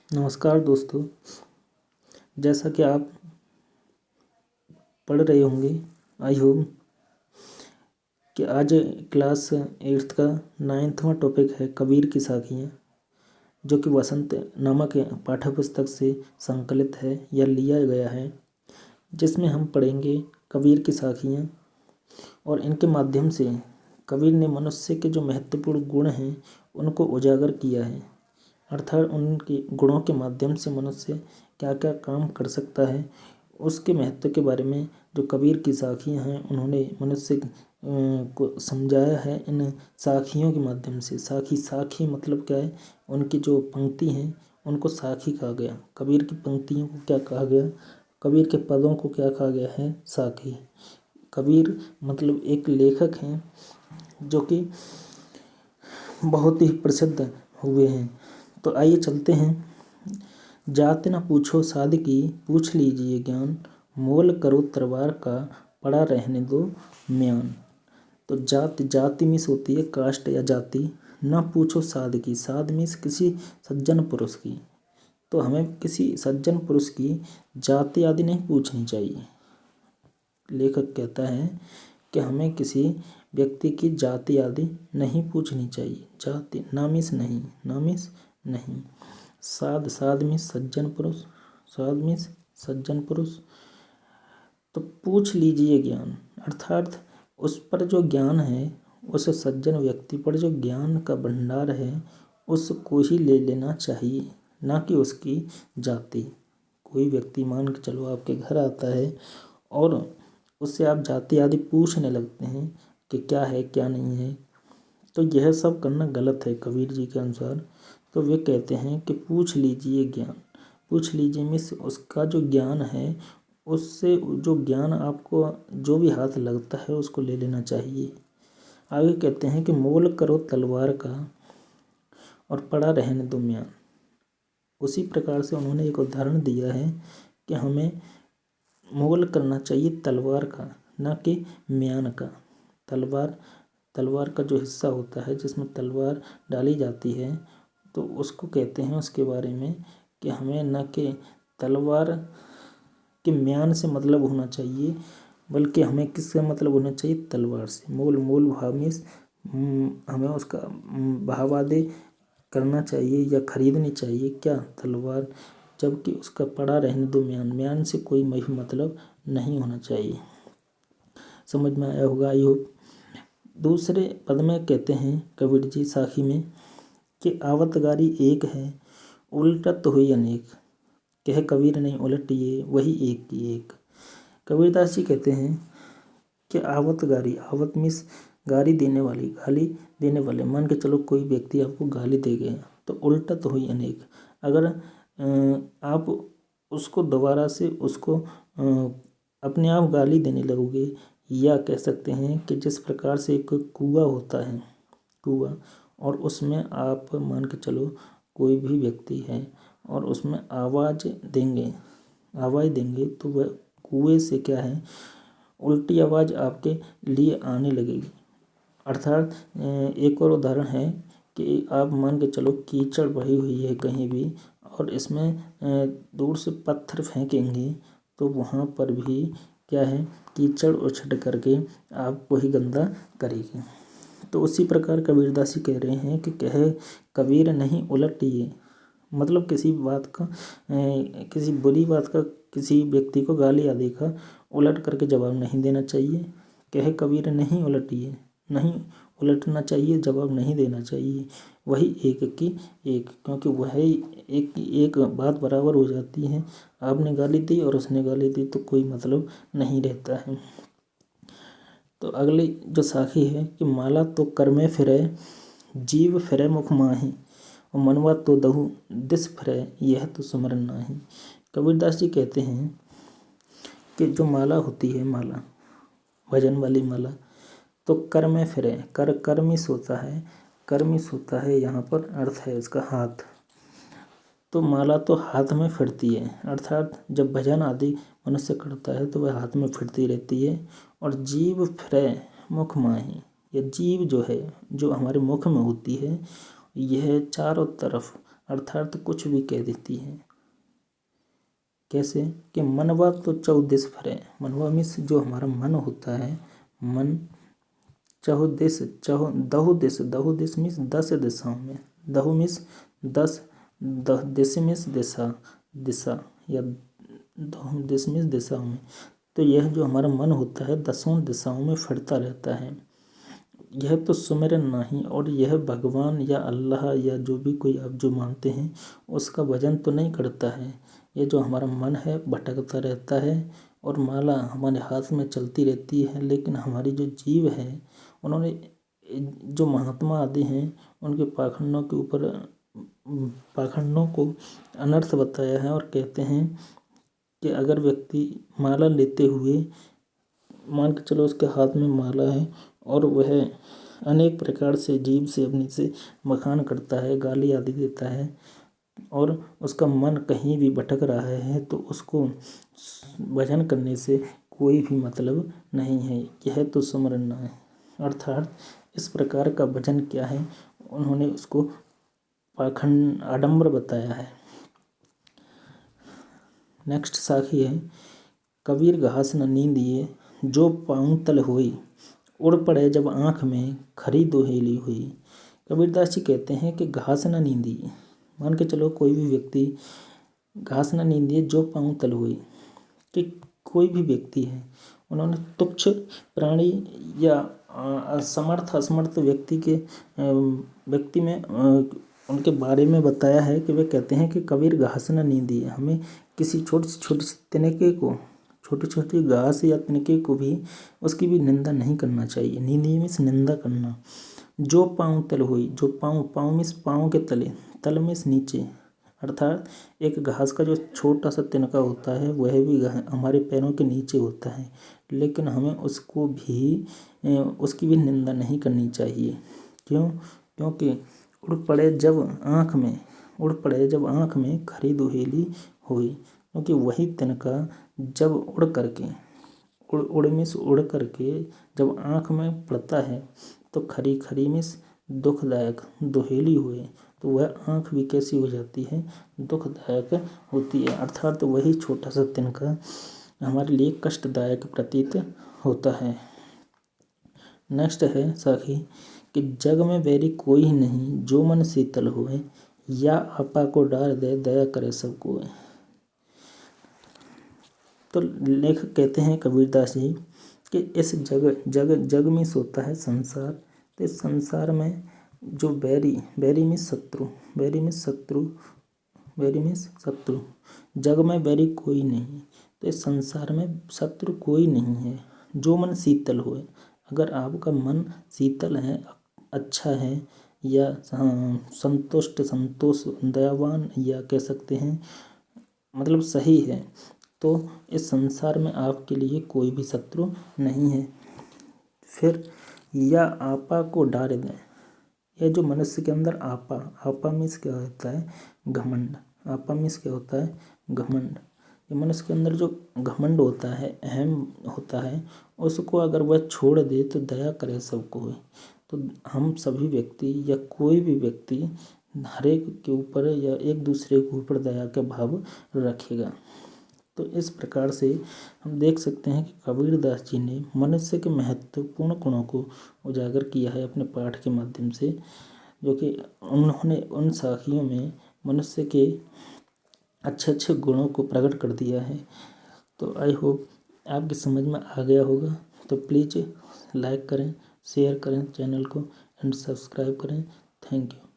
नमस्कार दोस्तों। जैसा कि आप पढ़ रहे होंगे, आई होप कि आज क्लास 8th का 9वां टॉपिक है कबीर की साखियाँ, जो कि वसंत नामक पाठ्य पुस्तक से संकलित है या लिया गया है, जिसमें हम पढ़ेंगे कबीर की साखियाँ। और इनके माध्यम से कबीर ने मनुष्य के जो महत्वपूर्ण गुण हैं उनको उजागर किया है, अर्थात उनके गुणों के माध्यम से मनुष्य क्या क्या काम कर सकता है उसके महत्व के बारे में जो कबीर की साखियाँ हैं उन्होंने मनुष्य को समझाया है इन साखियों के माध्यम से। साखी मतलब क्या है? उनकी जो पंक्ति हैं उनको साखी कहा गया। कबीर की पंक्तियों को क्या कहा गया? कबीर के पदों को क्या कहा गया है? साखी। कबीर मतलब एक लेखक हैं जो कि बहुत ही प्रसिद्ध हुए हैं। तो आइए चलते हैं। जाति न पूछो सादगी, पूछ लीजिए ज्ञान, मोल करो तलवार का, पड़ा रहने दो म्यान। तो जाति मीन्स होती है कास्ट या जाति। न पूछो सादगी, साध मीन्स किसी सज्जन पुरुष की। तो हमें किसी सज्जन पुरुष की जाति आदि नहीं पूछनी चाहिए। लेखक कहता है कि हमें किसी व्यक्ति की जाति आदि नहीं पूछनी चाहिए। जाति नामिस नहीं। साध मीन्स सज्जन पुरुष। साध मीन्स सज्जन पुरुष। तो पूछ लीजिए ज्ञान, अर्थात उस पर जो ज्ञान है, उस सज्जन व्यक्ति पर जो ज्ञान का भंडार है उसको ही ले लेना चाहिए, ना कि उसकी जाति। कोई व्यक्ति मान के चलो आपके घर आता है और उससे आप जाति आदि पूछने लगते हैं कि क्या है क्या नहीं है, तो यह सब करना गलत है कबीर जी के अनुसार। तो वे कहते हैं कि पूछ लीजिए ज्ञान। पूछ लीजिए मीन्स उसका जो ज्ञान है उससे जो ज्ञान आपको जो भी हाथ लगता है उसको ले लेना चाहिए। आगे कहते हैं कि मोल करो तलवार का और पड़ा रहने दो म्यान। उसी प्रकार से उन्होंने एक उदाहरण दिया है कि हमें मोल करना चाहिए तलवार का, ना कि म्यान का। तलवार का जो हिस्सा होता है जिसमें तलवार डाली जाती है, तो उसको कहते हैं उसके बारे में कि हमें न कि तलवार के म्यान से मतलब होना चाहिए, बल्कि हमें किससे मतलब होना चाहिए? तलवार से। मोल भाव मीन्स हमें उसका भाव आदि करना चाहिए या खरीदनी चाहिए क्या? तलवार। जबकि उसका पड़ा रहने दो म्यान से कोई मतलब नहीं होना चाहिए। समझ में आया होगा आई होप। दूसरे पद में कहते हैं कबीर जी साखी में कि आवत गारी एक है, उलटत हुई अनेक, कह कबीर नहीं उलटिए वही एक की एक। कबीरदास जी कहते हैं कि आवत मीन्स गाली देने वाले। मान के चलो कोई व्यक्ति आपको गाली दे गया तो उलटत हुई अनेक। अगर आप उसको दोबारा से उसको अपने आप गाली देने लगोगे, या कह सकते हैं कि जिस प्रकार से एक कुआं होता है, और उसमें आप मान के चलो कोई भी व्यक्ति है और उसमें आवाज़ देंगे तो वह कुएं से क्या है, उल्टी आवाज़ आपके लिए आने लगेगी। अर्थात एक और उदाहरण है कि आप मान के चलो कीचड़ बही हुई है कहीं भी और इसमें दूर से पत्थर फेंकेंगे तो वहाँ पर भी क्या है, कीचड़ उछट करके आपको ही गंदा करेगी। तो उसी प्रकार कबीरदास जी कह रहे हैं कि कहे कबीर नहीं उलटिए, मतलब किसी बुरी बात का किसी व्यक्ति को गाली आदि का उलट करके जवाब नहीं देना चाहिए। कहे कबीर नहीं उलटिए, नहीं उलटना चाहिए, जवाब नहीं देना चाहिए। वही एक की एक, क्योंकि वह एक की एक बात बराबर हो जाती है। आपने गाली दी और उसने गाली दी तो कोई मतलब नहीं रहता है। तो अगली जो साखी है कि माला तो कर में फिरे, जीव फिरे मुख माही, और मनवा तो दहु दिस फिरे, यह तो सुमरन नाही। कबीरदास जी कहते हैं कि जो माला होती है, माला भजन वाली माला, तो कर में फिरे। कर्मिस होता है यहाँ पर अर्थ है इसका हाथ। तो माला तो हाथ में फिरती है, अर्थात जब भजन आदि मनुष्य करता है तो वह हाथ में फिरती रहती है। और जीव फिरे मुख माही, यह जीव जो है जो हमारे मुख में होती है, यह चारों तरफ अर्थात कुछ भी कह देती है। कैसे कि मनवा तो 14 फरे। मनवा मीन्स जो हमारा मन होता है, मन 14 दहु दिश मीन्स 10 दिशाओं में। दहु मीन्स 10, दिश मीन्स दिशा या दहु दिश मीन्स दिशाओं में। तो यह जो हमारा मन होता है 10 दिशाओं में फिरता रहता है। यह तो सुमिरन नहीं, और यह भगवान या अल्लाह या जो भी कोई आप जो मानते हैं उसका भजन तो नहीं करता है। ये जो हमारा मन है भटकता रहता है और माला हमारे हाथ में चलती रहती है, लेकिन हमारी जो जीव है उन्होंने जो महात्मा आदि हैं उनके पाखंडों को अनर्थ बताया है, और कहते हैं कि अगर व्यक्ति माला लेते हुए, मान के चलो उसके हाथ में माला है और वह अनेक प्रकार से जीव से अपनी से बखान करता है, गाली आदि देता है, और उसका मन कहीं भी भटक रहा है, तो उसको भजन करने से कोई भी मतलब नहीं है। यह तो सुमिरन है। अर्थात इस प्रकार का भजन क्या है, उन्होंने उसको पाखंड आडंबर बताया है। नेक्स्ट साखी है, कबीर घास न नींदिए जो पाँव तल हुई, उड़ पड़े जब आँख में खरी दोहेली हुई। कबीरदास जी कहते हैं कि घास न नींदिए, मान के चलो कोई भी व्यक्ति घास न नींदिए जो पाँव तल हुई, कि कोई भी व्यक्ति है उन्होंने तुच्छ प्राणी या असमर्थ व्यक्ति में उनके बारे में बताया है कि वे कहते हैं कि कबीर घास न नींदिए। हमें किसी छोटे से तिनके को, छोटी घास या तिनके को भी उसकी भी निंदा नहीं करना चाहिए। नींदिए मीन्स निंदा करना। जो पाँव तल हुई, जो पाँव मीन्स पाँव के तले, तल मीन्स नीचे, अर्थात एक घास का जो छोटा सा तिनका होता है वह भी हमारे पैरों के नीचे होता है, लेकिन हमें उसकी भी निंदा नहीं करनी चाहिए। क्यों? क्योंकि उड़ पड़े जब आँख में खरी दोहेली हुई, क्योंकि वही तिनका जब उड़ मीन्स उड़ करके जब आँख में पड़ता है तो खरी मीन्स दुखदायक, दोहेली हुए, तो वह आँख भी कैसी हो जाती है, दुखदायक होती है। अर्थात वही छोटा सा तिनका हमारे लिए कष्टदायक प्रतीत होता है। नेक्स्ट है साखी कि जग में वैरी कोई नहीं जो मन शीतल होए, या आपा को डार दे दया करे सबको। तो लेखक कहते हैं कबीरदास जी कि इस जग में होता है संसार। तो इस संसार में जो बैरी में शत्रु, जग में बैरी कोई नहीं। तो इस संसार में शत्रु कोई नहीं है। जो मन शीतल होए, अगर आपका मन शीतल है, अच्छा है, या संतोष दयावान, या कह सकते हैं मतलब सही है, तो इस संसार में आपके लिए कोई भी शत्रु नहीं है। फिर या आपा को डार दें, यह जो मनुष्य के अंदर आपा मीन्स क्या होता है, घमंड। आपा मीन्स क्या होता है, घमंड। ये मनुष्य के अंदर जो घमंड होता है, अहम होता है, उसको अगर वह छोड़ दे तो दया करे सबको। तो हम सभी व्यक्ति या कोई भी व्यक्ति हर एक के ऊपर या एक दूसरे के ऊपर दया का भाव रखेगा। तो इस प्रकार से हम देख सकते हैं कि कबीरदास जी ने मनुष्य के महत्वपूर्ण गुणों को उजागर किया है अपने पाठ के माध्यम से, जो कि उन्होंने उन साखियों में मनुष्य के अच्छे गुणों को प्रकट कर दिया है। तो आई होप आपकी समझ में आ गया होगा। तो प्लीज़ लाइक करें, शेयर करें चैनल को एंड सब्सक्राइब करें। Thank you.